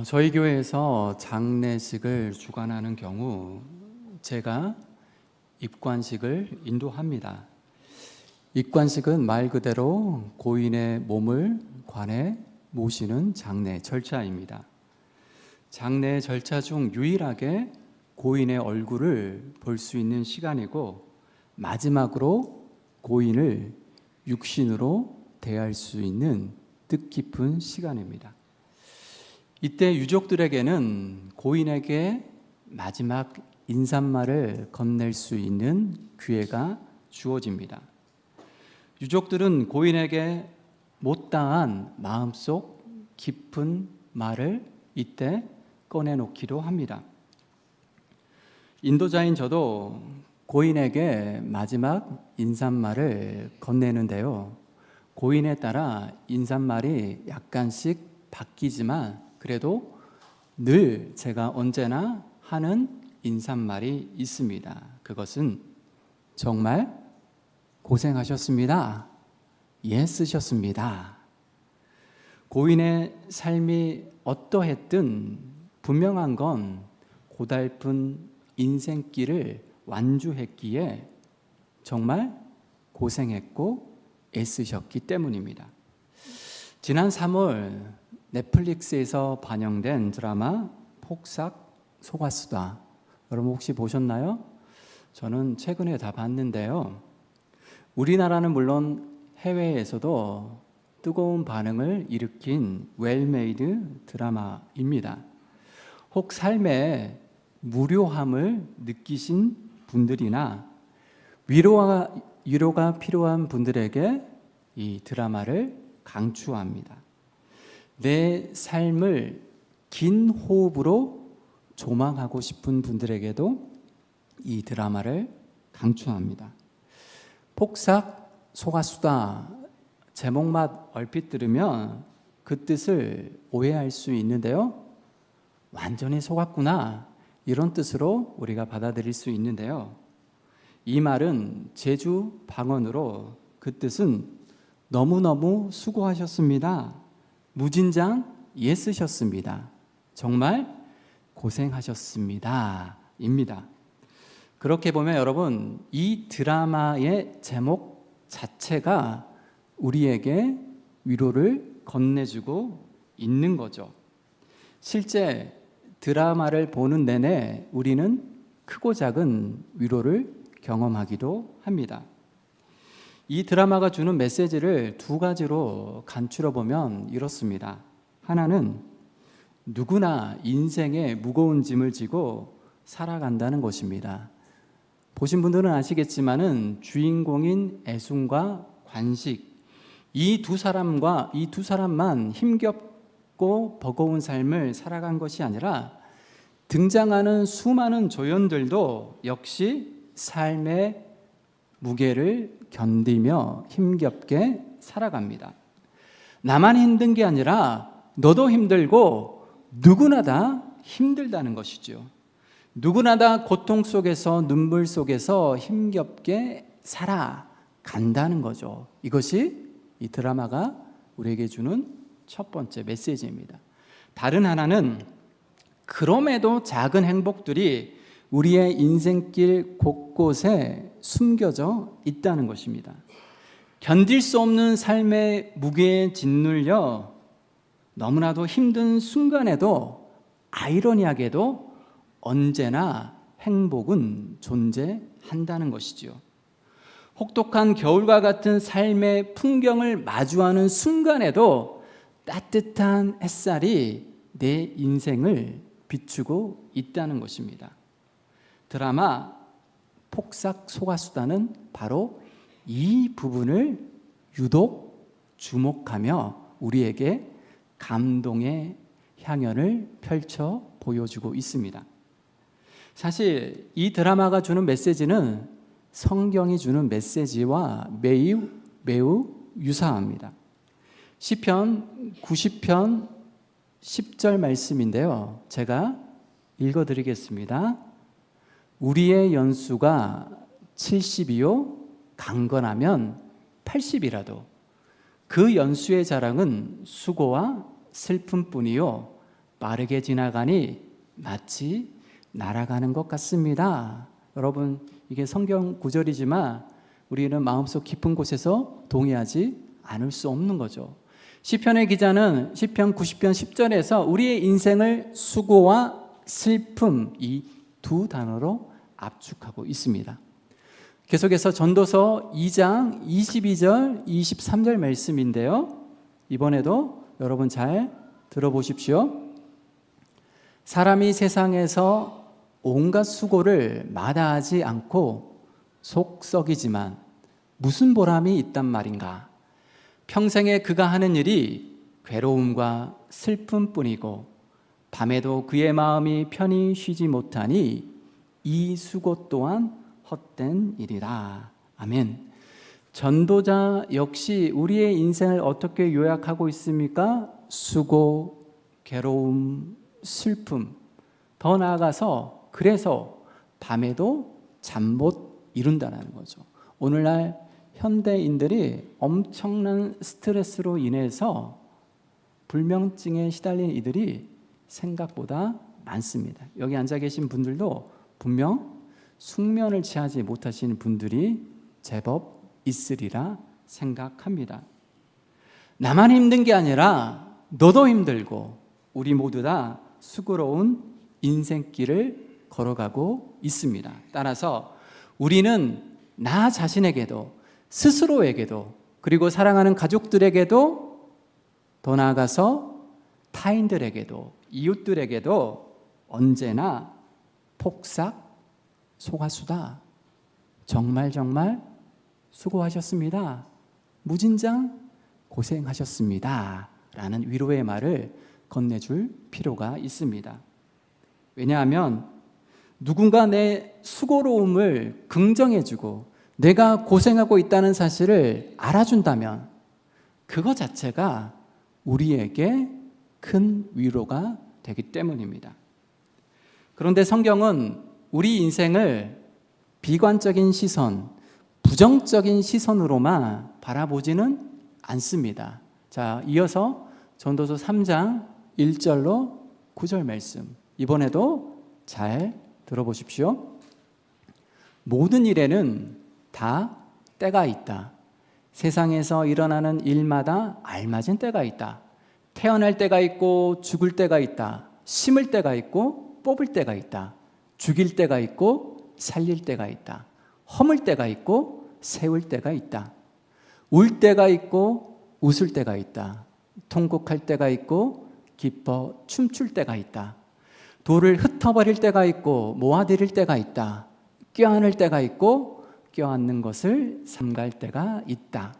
저희 교회에서 장례식을 주관하는 경우 제가 입관식을 인도합니다. 입관식은 말 그대로 고인의 몸을 관에 모시는 장례 절차입니다. 장례 절차 중 유일하게 고인의 얼굴을 볼 수 있는 시간이고, 마지막으로 고인을 육신으로 대할 수 있는 뜻깊은 시간입니다. 이때 유족들에게는 고인에게 마지막 인사말을 건넬 수 있는 기회가 주어집니다. 유족들은 고인에게 못다한 마음속 깊은 말을 이때 꺼내놓기도 합니다. 인도자인 저도 고인에게 마지막 인사말을 건네는데요, 고인에 따라 인사말이 약간씩 바뀌지만 그래도 늘 제가 언제나 하는 인사말이 있습니다. 그것은 정말 고생하셨습니다. 애쓰셨습니다. 고인의 삶이 어떠했든 분명한 건 고달픈 인생길을 완주했기에 정말 고생했고 애쓰셨기 때문입니다. 지난 3월 넷플릭스에서 반영된 드라마 폭삭 속았수다, 여러분 혹시 보셨나요? 저는 최근에 다 봤는데요, 우리나라는 물론 해외에서도 뜨거운 반응을 일으킨 웰메이드 드라마입니다. 혹 삶의 무료함을 느끼신 분들이나 위로가 필요한 분들에게 이 드라마를 강추합니다. 내 삶을 긴 호흡으로 조망하고 싶은 분들에게도 이 드라마를 강추합니다. 폭삭 속았수다, 제목만 얼핏 들으면 그 뜻을 오해할 수 있는데요, 완전히 속았구나, 이런 뜻으로 우리가 받아들일 수 있는데요, 이 말은 제주 방언으로 그 뜻은 너무너무 수고하셨습니다, 무진장 애쓰셨습니다, 정말 고생하셨습니다 입니다. 그렇게 보면 여러분, 이 드라마의 제목 자체가 우리에게 위로를 건네주고 있는 거죠. 실제 드라마를 보는 내내 우리는 크고 작은 위로를 경험하기도 합니다. 이 드라마가 주는 메시지를 두 가지로 간추려 보면 이렇습니다. 하나는 누구나 인생에 무거운 짐을 지고 살아간다는 것입니다. 보신 분들은 아시겠지만은 주인공인 애순과 관식, 이 두 사람만 힘겹고 버거운 삶을 살아간 것이 아니라 등장하는 수많은 조연들도 역시 삶의 무게를 견디며 힘겹게 살아갑니다. 나만 힘든 게 아니라 너도 힘들고 누구나 다 힘들다는 것이죠. 누구나 다 고통 속에서 눈물 속에서 힘겹게 살아간다는 거죠. 이것이 이 드라마가 우리에게 주는 첫 번째 메시지입니다. 다른 하나는 그럼에도 작은 행복들이 우리의 인생길 곳곳에 숨겨져 있다는 것입니다. 견딜 수 없는 삶의 무게에 짓눌려 너무나도 힘든 순간에도 아이러니하게도 언제나 행복은 존재한다는 것이지요. 혹독한 겨울과 같은 삶의 풍경을 마주하는 순간에도 따뜻한 햇살이 내 인생을 비추고 있다는 것입니다. 드라마 폭삭 속았수다는 바로 이 부분을 유독 주목하며 우리에게 감동의 향연을 펼쳐 보여주고 있습니다. 사실 이 드라마가 주는 메시지는 성경이 주는 메시지와 매우 유사합니다. 시편 90편 10절 말씀인데요, 제가 읽어드리겠습니다. 우리의 연수가 70이요 강건하면 80이라도 그 연수의 자랑은 수고와 슬픔뿐이요 빠르게 지나가니 마치 날아가는 것 같습니다. 여러분, 이게 성경 구절이지만 우리는 마음속 깊은 곳에서 동의하지 않을 수 없는 거죠. 시편의 기자는 시편 90편 10절에서 우리의 인생을 수고와 슬픔, 이 두 단어로 압축하고 있습니다. 계속해서 전도서 2장 22절 23절 말씀인데요, 이번에도 여러분 잘 들어보십시오. 사람이 세상에서 온갖 수고를 마다하지 않고 속 썩이지만 무슨 보람이 있단 말인가. 평생에 그가 하는 일이 괴로움과 슬픔뿐이고 밤에도 그의 마음이 편히 쉬지 못하니 이 수고 또한 헛된 일이라. 아멘. 전도자 역시 우리의 인생을 어떻게 요약하고 있습니까? 수고, 괴로움, 슬픔, 더 나아가서 그래서 밤에도 잠 못 이룬다는 거죠. 오늘날 현대인들이 엄청난 스트레스로 인해서 불면증에 시달린 이들이 생각보다 많습니다. 여기 앉아 계신 분들도 분명 숙면을 취하지 못하시는 분들이 제법 있으리라 생각합니다. 나만 힘든 게 아니라 너도 힘들고 우리 모두 다 수고로운 인생길을 걸어가고 있습니다. 따라서 우리는 나 자신에게도 스스로에게도 그리고 사랑하는 가족들에게도 더 나아가서 타인들에게도 이웃들에게도 언제나 폭삭 소가수다. 정말 수고하셨습니다. 무진장 고생하셨습니다. 라는 위로의 말을 건네줄 필요가 있습니다. 왜냐하면 누군가 내 수고로움을 긍정해주고 내가 고생하고 있다는 사실을 알아준다면 그것 자체가 우리에게 큰 위로가 되기 때문입니다. 그런데 성경은 우리 인생을 비관적인 시선, 부정적인 시선으로만 바라보지는 않습니다. 자, 이어서 전도서 3장 1절로 9절 말씀, 이번에도 잘 들어보십시오. 모든 일에는 다 때가 있다. 세상에서 일어나는 일마다 알맞은 때가 있다. 태어날 때가 있고 죽을 때가 있다. 심을 때가 있고 뽑을 때가 있다. 죽일 때가 있고 살릴 때가 있다. 허물 때가 있고 세울 때가 있다. 울 때가 있고 웃을 때가 있다. 통곡할 때가 있고 기뻐 춤출 때가 있다. 돌을 흩어버릴 때가 있고 모아들일 때가 있다. 껴안을 때가 있고 껴안는 것을 삼갈 때가 있다.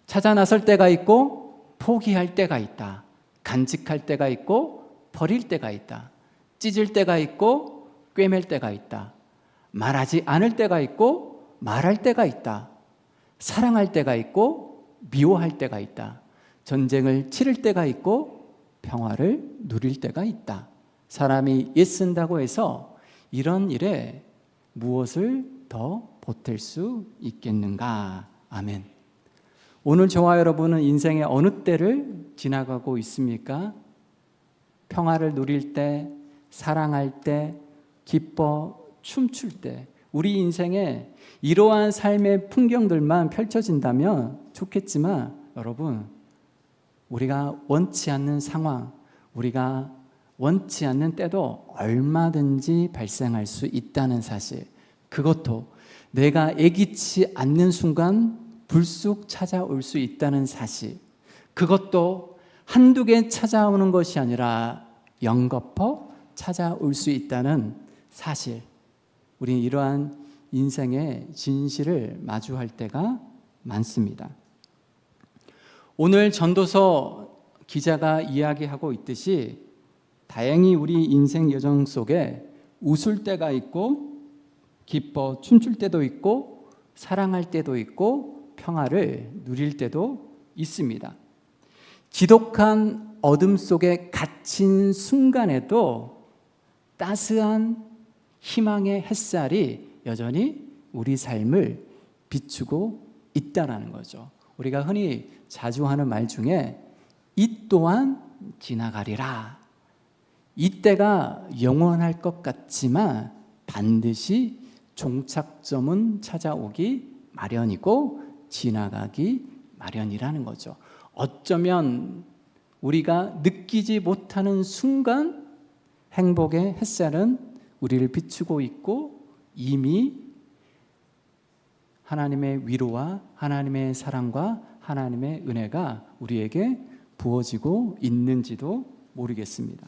찾아 나설 때가 있고 포기할 때가 있다. 간직할 때가 있고 버릴 때가 있다. 찢을 때가 있고 꿰맬 때가 있다. 말하지 않을 때가 있고 말할 때가 있다. 사랑할 때가 있고 미워할 때가 있다. 전쟁을 치를 때가 있고 평화를 누릴 때가 있다. 사람이 애쓴다고 해서 이런 일에 무엇을 더 보탤 수 있겠는가? 아멘. 오늘 저와 여러분은 인생의 어느 때를 지나가고 있습니까? 평화를 누릴 때, 사랑할 때, 기뻐 춤출 때, 우리 인생에 이러한 삶의 풍경들만 펼쳐진다면 좋겠지만 여러분, 우리가 원치 않는 상황, 우리가 원치 않는 때도 얼마든지 발생할 수 있다는 사실, 그것도 내가 예기치 않는 순간 불쑥 찾아올 수 있다는 사실, 그것도 한두 개 찾아오는 것이 아니라 연거푸 찾아올 수 있다는 사실, 우리는 이러한 인생의 진실을 마주할 때가 많습니다. 오늘 전도서 기자가 이야기하고 있듯이 다행히 우리 인생 여정 속에 웃을 때가 있고 기뻐 춤출 때도 있고 사랑할 때도 있고 평화를 누릴 때도 있습니다. 지독한 어둠 속에 갇힌 순간에도 따스한 희망의 햇살이 여전히 우리 삶을 비추고 있다는 거죠. 우리가 흔히 자주 하는 말 중에 이 또한 지나가리라, 이때가 영원할 것 같지만 반드시 종착점은 찾아오기 마련이고 지나가기 마련이라는 거죠. 어쩌면 우리가 느끼지 못하는 순간 행복의 햇살은 우리를 비추고 있고 이미 하나님의 위로와 하나님의 사랑과 하나님의 은혜가 우리에게 부어지고 있는지도 모르겠습니다.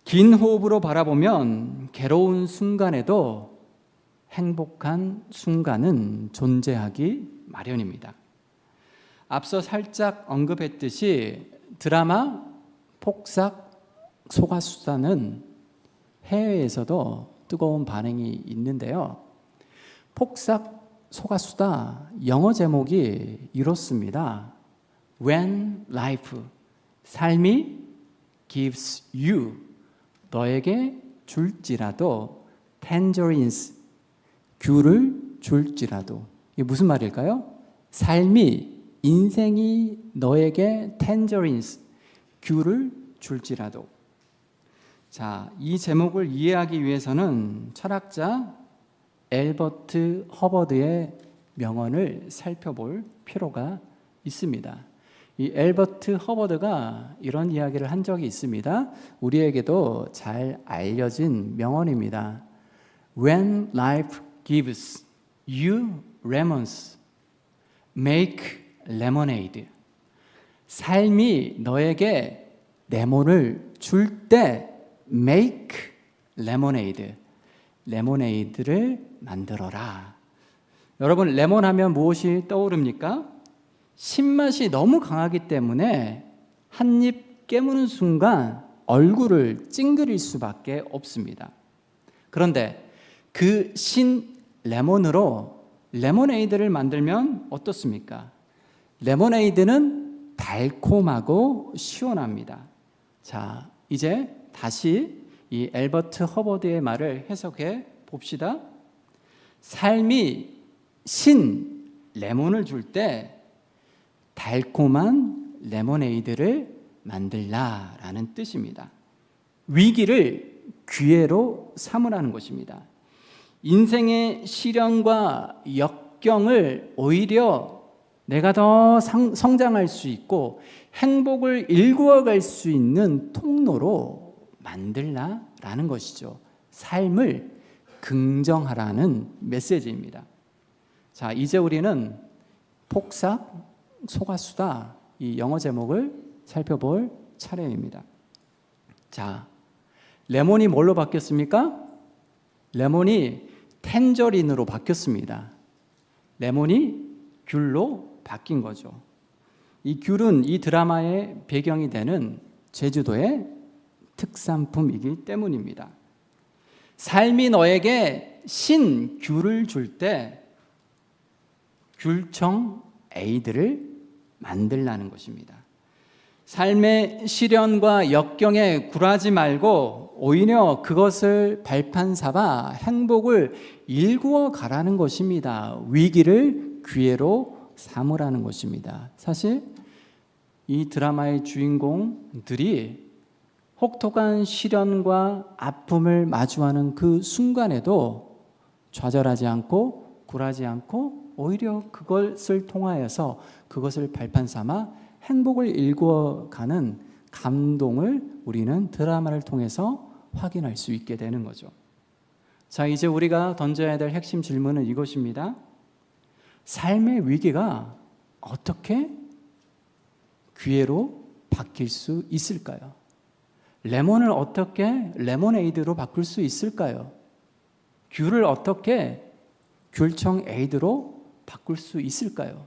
긴 호흡으로 바라보면 괴로운 순간에도 행복한 순간은 존재하기 마련입니다. 앞서 살짝 언급했듯이 드라마 폭삭 소가수다는 해외에서도 뜨거운 반응이 있는데요. 폭삭 소가수다 영어 제목이 이렇습니다. When life, 삶이 gives you, 너에게 줄지라도 tangerines, 귤을 줄지라도. 이게 무슨 말일까요? 삶이, 인생이 너에게 tangerines, 귤을 줄지라도. 자, 이 제목을 이해하기 위해서는 철학자 엘버트 허버드의 명언을 살펴볼 필요가 있습니다. 이 엘버트 허버드가 이런 이야기를 한 적이 있습니다. 우리에게도 잘 알려진 명언입니다. When life gives you lemons, make lemonade. 삶이 너에게 레몬을 줄 때 make lemonade, 레모네이드를 만들어라. 여러분, 레몬 하면 무엇이 떠오릅니까? 신맛이 너무 강하기 때문에 한 입 깨무는 순간 얼굴을 찡그릴 수밖에 없습니다. 그런데 그 신 레몬으로 레모네이드를 만들면 어떻습니까? 레모네이드는 달콤하고 시원합니다. 자, 이제 다시 이 엘버트 허버드의 말을 해석해 봅시다. 삶이 신 레몬을 줄 때 달콤한 레모네이드를 만들라라는 뜻입니다. 위기를 기회로 삼으라는 것입니다. 인생의 시련과 역경을 오히려 내가 더 성장할 수 있고 행복을 일구어갈 수 있는 통로로 만들라라는 것이죠. 삶을 긍정하라는 메시지입니다. 자, 이제 우리는 폭삭 소가수다, 이 영어 제목을 살펴볼 차례입니다. 자, 레몬이 뭘로 바뀌었습니까? 레몬이 텐저린으로 바뀌었습니다. 레몬이 귤로 바뀐 거죠. 이 귤은 이 드라마의 배경이 되는 제주도의 특산품이기 때문입니다. 삶이 너에게 신 귤을 줄 때 귤청 에이드를 만들라는 것입니다. 삶의 시련과 역경에 굴하지 말고 오히려 그것을 발판 삼아 행복을 일구어 가라는 것입니다. 위기를 기회로 삼으라는 것입니다. 사실 이 드라마의 주인공들이 혹독한 시련과 아픔을 마주하는 그 순간에도 좌절하지 않고 굴하지 않고 오히려 그것을 통하여서 그것을 발판 삼아 행복을 일구어가는 감동을 우리는 드라마를 통해서 확인할 수 있게 되는 거죠. 자, 이제 우리가 던져야 될 핵심 질문은 이것입니다. 삶의 위기가 어떻게 기회로 바뀔 수 있을까요? 레몬을 어떻게 레모네이드로 바꿀 수 있을까요? 귤을 어떻게 귤청 에이드로 바꿀 수 있을까요?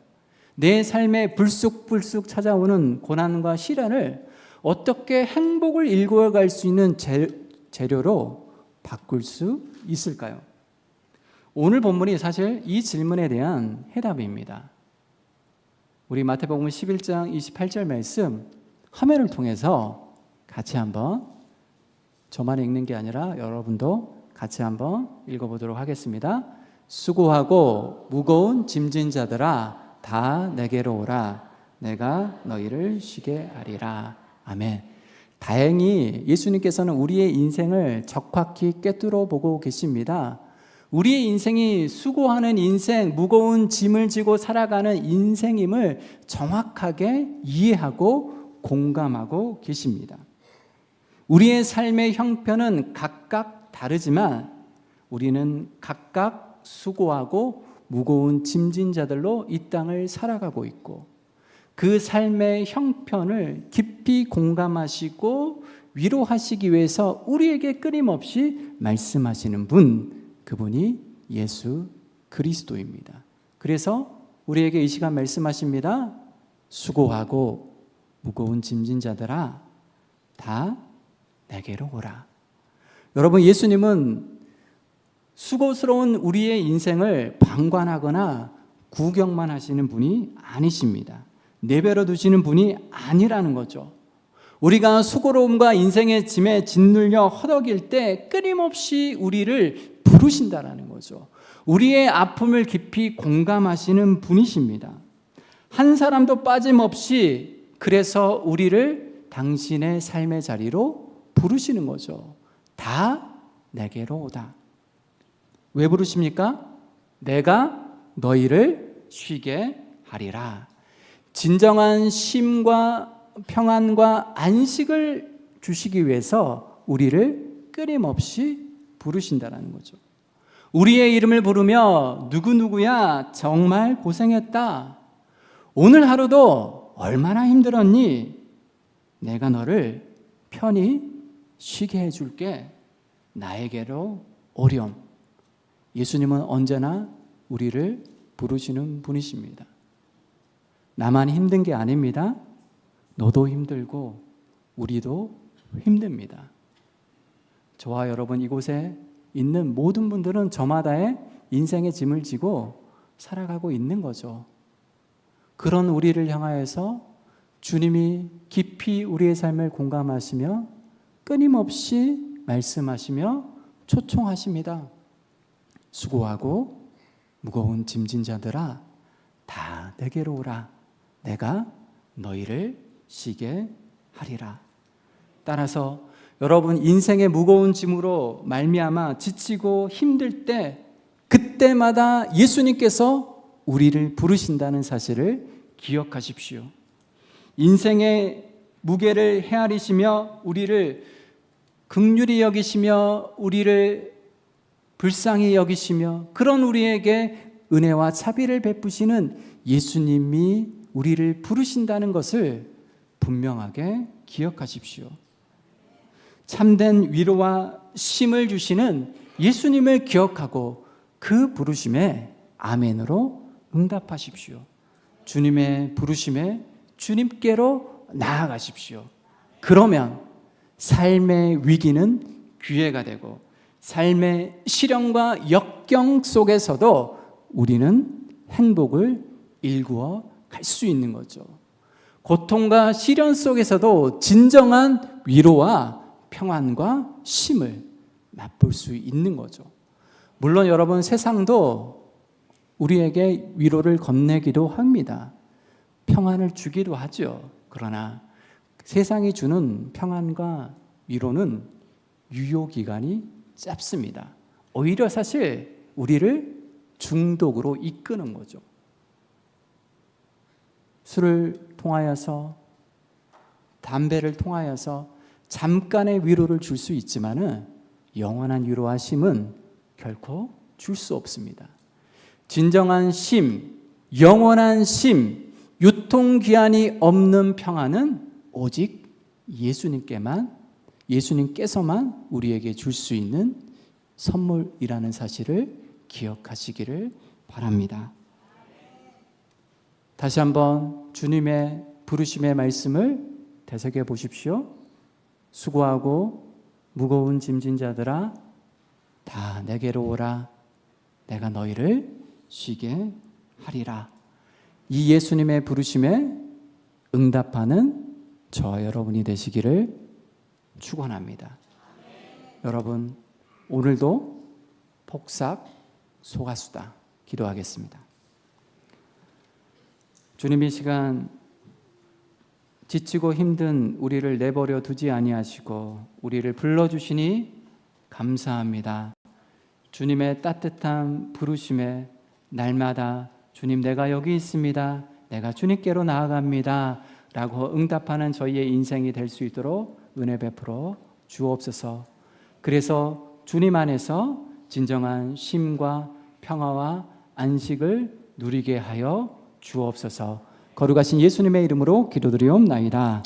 내 삶에 불쑥불쑥 찾아오는 고난과 시련을 어떻게 행복을 일구어갈 수 있는 재료로 바꿀 수 있을까요? 오늘 본문이 사실 이 질문에 대한 해답입니다. 우리 마태복음 11장 28절 말씀 화면을 통해서 같이 한번, 저만 읽는 게 아니라 여러분도 같이 한번 읽어보도록 하겠습니다. 수고하고 무거운 짐진 자들아 다 내게로 오라. 내가 너희를 쉬게 하리라. 아멘. 다행히 예수님께서는 우리의 인생을 적확히 꿰뚫어 보고 계십니다. 우리의 인생이 수고하는 인생, 무거운 짐을 지고 살아가는 인생임을 정확하게 이해하고 공감하고 계십니다. 우리의 삶의 형편은 각각 다르지만 우리는 각각 수고하고 무거운 짐진 자들로 이 땅을 살아가고 있고, 그 삶의 형편을 깊이 공감하시고 위로하시기 위해서 우리에게 끊임없이 말씀하시는 분, 그분이 예수 그리스도입니다. 그래서 우리에게 이 시간 말씀하십니다. 수고하고 무거운 짐진 자들아, 다 내게로 오라. 여러분, 예수님은 수고스러운 우리의 인생을 방관하거나 구경만 하시는 분이 아니십니다. 내버려 두시는 분이 아니라는 거죠. 우리가 수고로움과 인생의 짐에 짓눌려 허덕일 때 끊임없이 우리를 부르신다라는 거죠. 우리의 아픔을 깊이 공감하시는 분이십니다. 한 사람도 빠짐없이 그래서 우리를 당신의 삶의 자리로 부르시는 거죠. 다 내게로 오다. 왜 부르십니까? 내가 너희를 쉬게 하리라. 진정한 쉼과 평안과 안식을 주시기 위해서 우리를 끊임없이 부르신다는 거죠. 우리의 이름을 부르며 누구누구야 정말 고생했다. 오늘 하루도 얼마나 힘들었니? 내가 너를 편히 쉬게 해줄게. 나에게로 오렴. 예수님은 언제나 우리를 부르시는 분이십니다. 나만 힘든 게 아닙니다. 너도 힘들고 우리도 힘듭니다. 저와 여러분 이곳에 있는 모든 분들은 저마다의 인생의 짐을 지고 살아가고 있는 거죠. 그런 우리를 향하여서 주님이 깊이 우리의 삶을 공감하시며 끊임없이 말씀하시며 초청하십니다. 수고하고 무거운 짐진 자들아, 다 내게로 오라. 내가 너희를 쉬게 하리라. 따라서 여러분, 인생의 무거운 짐으로 말미암아 지치고 힘들 때 그때마다 예수님께서 우리를 부르신다는 사실을 기억하십시오. 인생의 무게를 헤아리시며 우리를 긍휼히 여기시며 우리를 불쌍히 여기시며 그런 우리에게 은혜와 자비를 베푸시는 예수님이 우리를 부르신다는 것을 분명하게 기억하십시오. 참된 위로와 쉼을 주시는 예수님을 기억하고 그 부르심에 아멘으로 응답하십시오. 주님의 부르심에 주님께로 나아가십시오. 그러면 삶의 위기는 기회가 되고 삶의 시련과 역경 속에서도 우리는 행복을 일구어 갈 수 있는 거죠. 고통과 시련 속에서도 진정한 위로와 평안과 쉼을 맛볼 수 있는 거죠. 물론 여러분, 세상도 우리에게 위로를 건네기도 합니다. 평안을 주기도 하죠. 그러나 세상이 주는 평안과 위로는 유효기간이 짧습니다. 오히려 사실 우리를 중독으로 이끄는 거죠. 술을 통하여서, 담배를 통하여서 잠깐의 위로를 줄 수 있지만은 영원한 위로와 쉼은 결코 줄 수 없습니다. 진정한 쉼, 영원한 쉼, 유통기한이 없는 평안은 오직 예수님께서만 우리에게 줄 수 있는 선물이라는 사실을 기억하시기를 바랍니다. 다시 한번 주님의 부르심의 말씀을 되새겨 보십시오. 수고하고 무거운 짐진 자들아, 다 내게로 오라. 내가 너희를 쉬게 하리라. 이 예수님의 부르심에 응답하는 저와 여러분이 되시기를 축원합니다. 여러분, 오늘도 폭삭 속았수다 기도하겠습니다. 주님, 이 시간 지치고 힘든 우리를 내버려 두지 아니하시고 우리를 불러주시니 감사합니다. 주님의 따뜻한 부르심에 날마다 주님 내가 여기 있습니다. 내가 주님께로 나아갑니다. 라고 응답하는 저희의 인생이 될 수 있도록 은혜 베풀어 주옵소서. 그래서 주님 안에서 진정한 쉼과 평화와 안식을 누리게 하여 주옵소서. 거룩하신 예수님의 이름으로 기도드리옵나이다.